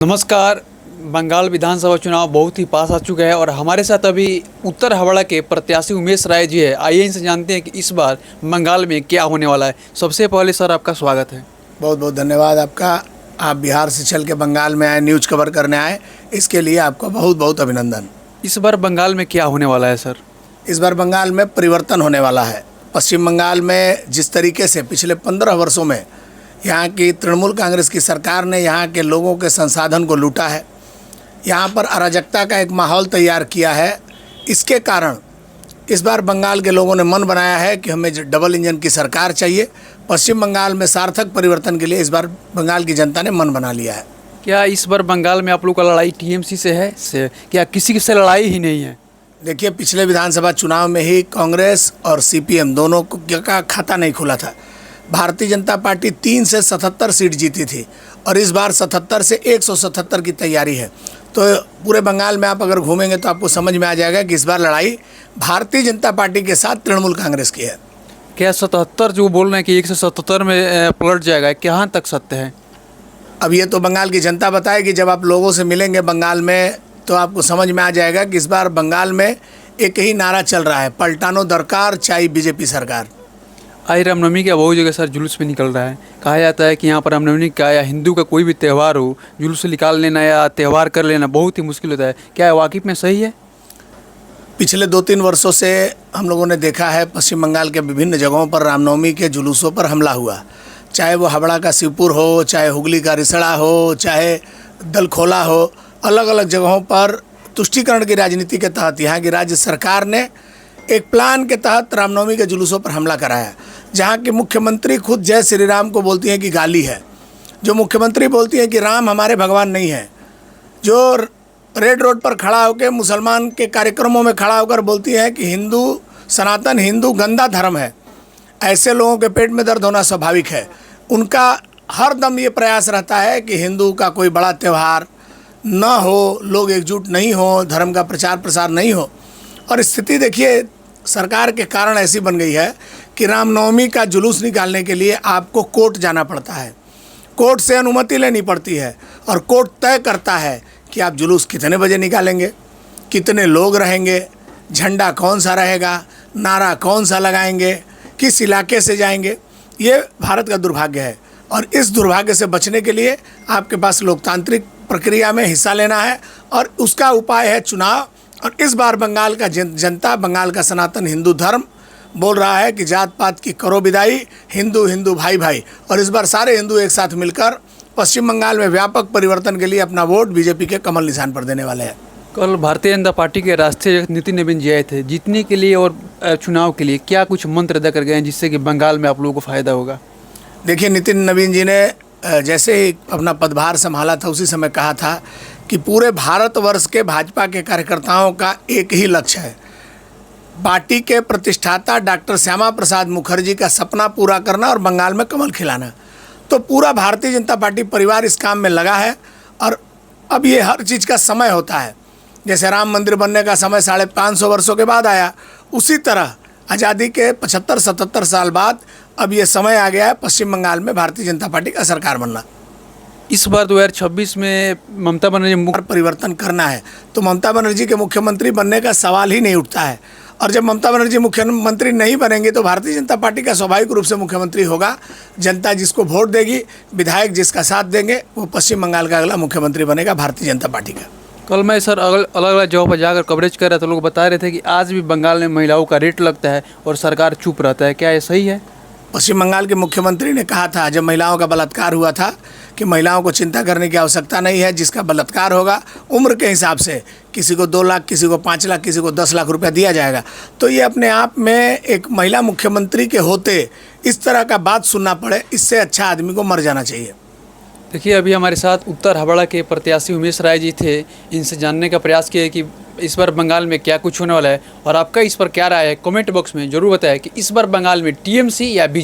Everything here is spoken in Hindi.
नमस्कार। बंगाल विधानसभा चुनाव बहुत ही पास आ चुका है और हमारे साथ अभी उत्तर हवड़ा के प्रत्याशी उमेश राय जी है। आइए इनसे जानते हैं कि इस बार बंगाल में क्या होने वाला है। सबसे पहले सर आपका स्वागत है। बहुत बहुत धन्यवाद आपका। आप बिहार से चल के बंगाल में आए, न्यूज़ कवर करने आए, इसके लिए आपका बहुत बहुत अभिनंदन। इस बार बंगाल में क्या होने वाला है सर? इस बार बंगाल में परिवर्तन होने वाला है। पश्चिम बंगाल में जिस तरीके से पिछले 15 वर्षों में यहाँ की तृणमूल कांग्रेस की सरकार ने यहाँ के लोगों के संसाधन को लूटा है, यहाँ पर अराजकता का एक माहौल तैयार किया है, इसके कारण इस बार बंगाल के लोगों ने मन बनाया है कि हमें डबल इंजन की सरकार चाहिए। पश्चिम बंगाल में सार्थक परिवर्तन के लिए इस बार बंगाल की जनता ने मन बना लिया है। क्या इस बार बंगाल में आप लोग का लड़ाई टीएमसी से है क्या किसी से लड़ाई ही नहीं है? देखिए, पिछले विधानसभा चुनाव में ही कांग्रेस और सीपीएम दोनों का खाता नहीं खुला था। भारतीय जनता पार्टी 3 से 77 सीट जीती थी और इस बार 77 से 177 की तैयारी है। तो पूरे बंगाल में आप अगर घूमेंगे तो आपको समझ में आ जाएगा कि इस बार लड़ाई भारतीय जनता पार्टी के साथ तृणमूल कांग्रेस की है। क्या 77 जो बोल रहे हैं कि 177 में पलट जाएगा, कहाँ तक सत्य है? अब ये तो बंगाल की जनता बताएगी। जब आप लोगों से मिलेंगे बंगाल में तो आपको समझ में आ जाएगा कि इस बार बंगाल में एक ही नारा चल रहा है, पलटानो दरकार चाहे बीजेपी सरकार। आज रामनवमी का बहुत जगह सर जुलूस में निकल रहा है। कहा जाता है कि यहाँ पर रामनवमी का या हिंदू का कोई भी त्यौहार हो, जुलूस निकाल लेना या त्यौहार कर लेना बहुत ही मुश्किल होता है। क्या वाकई में सही है? पिछले 2-3 वर्षों से हम लोगों ने देखा है पश्चिम बंगाल के विभिन्न जगहों पर रामनवमी के जुलूसों पर हमला हुआ, चाहे वो हावड़ा का शिवपुर हो, चाहे हुगली का रिसड़ा हो, चाहे दलखोला हो। अलग अलग जगहों पर तुष्टीकरण की राजनीति के तहत यहाँ की राज्य सरकार ने एक प्लान के तहत रामनवमी के जुलूसों पर हमला कराया, जहाँ की मुख्यमंत्री खुद जय श्री राम को बोलती हैं कि गाली है। जो मुख्यमंत्री बोलती हैं कि राम हमारे भगवान नहीं है, जो रेड रोड पर खड़ा होकर मुसलमान के कार्यक्रमों में खड़ा होकर बोलती हैं कि हिंदू सनातन हिंदू गंदा धर्म है, ऐसे लोगों के पेट में दर्द होना स्वाभाविक है। उनका हर दम ये प्रयास रहता है कि हिंदू का कोई बड़ा त्यौहार न हो, लोग एकजुट नहीं हो, धर्म का प्रचार प्रसार नहीं हो। और स्थिति देखिए सरकार के कारण ऐसी बन गई है कि रामनवमी का जुलूस निकालने के लिए आपको कोर्ट जाना पड़ता है, कोर्ट से अनुमति लेनी पड़ती है और कोर्ट तय करता है कि आप जुलूस कितने बजे निकालेंगे, कितने लोग रहेंगे, झंडा कौन सा रहेगा, नारा कौन सा लगाएंगे, किस इलाके से जाएंगे। ये भारत का दुर्भाग्य है और इस दुर्भाग्य से बचने के लिए आपके पास लोकतांत्रिक प्रक्रिया में हिस्सा लेना है और उसका उपाय है चुनाव। और इस बार बंगाल का जनता, बंगाल का सनातन हिंदू धर्म बोल रहा है कि जात पात की करो विदाई, हिंदू हिंदू भाई भाई। और इस बार सारे हिंदू एक साथ मिलकर पश्चिम बंगाल में व्यापक परिवर्तन के लिए अपना वोट बीजेपी के कमल निशान पर देने वाले हैं। कल भारतीय जनता पार्टी के राष्ट्रीय नितिन नवीन जी आए थे जीतने के लिए और चुनाव के लिए क्या कुछ मंत्र अदा कर गए हैं जिससे कि बंगाल में आप लोगों को फ़ायदा होगा? देखिए, नितिन नवीन जी ने जैसे ही अपना पदभार संभाला था उसी समय कहा था कि पूरे भारतवर्ष के भाजपा के कार्यकर्ताओं का एक ही लक्ष्य है, पार्टी के प्रतिष्ठाता डॉक्टर श्यामा प्रसाद मुखर्जी का सपना पूरा करना और बंगाल में कमल खिलाना। तो पूरा भारतीय जनता पार्टी परिवार इस काम में लगा है और अब ये हर चीज़ का समय होता है। जैसे राम मंदिर बनने का समय 550 वर्षों के बाद आया, उसी तरह आज़ादी के 75-77 साल बाद अब ये समय आ गया है पश्चिम बंगाल में भारतीय जनता पार्टी का सरकार बनना। इस बार 2026 में ममता बनर्जी परिवर्तन करना है तो ममता बनर्जी के मुख्यमंत्री बनने का सवाल ही नहीं उठता है। और जब ममता बनर्जी मुख्यमंत्री नहीं बनेंगे तो भारतीय जनता पार्टी का स्वाभाविक रूप से मुख्यमंत्री होगा। जनता जिसको वोट देगी, विधायक जिसका साथ देंगे, वो पश्चिम बंगाल का अगला मुख्यमंत्री बनेगा भारतीय जनता पार्टी का। कल मैं सर अलग अलग जगह पर जाकर कवरेज कर रहा था, लोग बता रहे थे कि आज भी बंगाल में महिलाओं का रेट लगता है और सरकार चुप रहता है। क्या ये सही है? पश्चिम बंगाल के मुख्यमंत्री ने कहा था जब महिलाओं का बलात्कार हुआ था कि महिलाओं को चिंता करने की आवश्यकता नहीं है, जिसका बलात्कार होगा उम्र के हिसाब से किसी को 2 लाख, किसी को 5 लाख, किसी को 10 लाख रुपया दिया जाएगा। तो ये अपने आप में एक महिला मुख्यमंत्री के होते इस तरह का बात सुनना पड़े, इससे अच्छा आदमी को मर जाना चाहिए। देखिए, अभी हमारे साथ उत्तर हवड़ा के प्रत्याशी उमेश राय जी थे। इनसे जानने का प्रयास किया कि इस बार बंगाल में क्या कुछ होने वाला है और आपका इस पर क्या राय है। कमेंट बॉक्स में जरूर बताएं कि इस बार बंगाल में टीएमसी या बीजेपी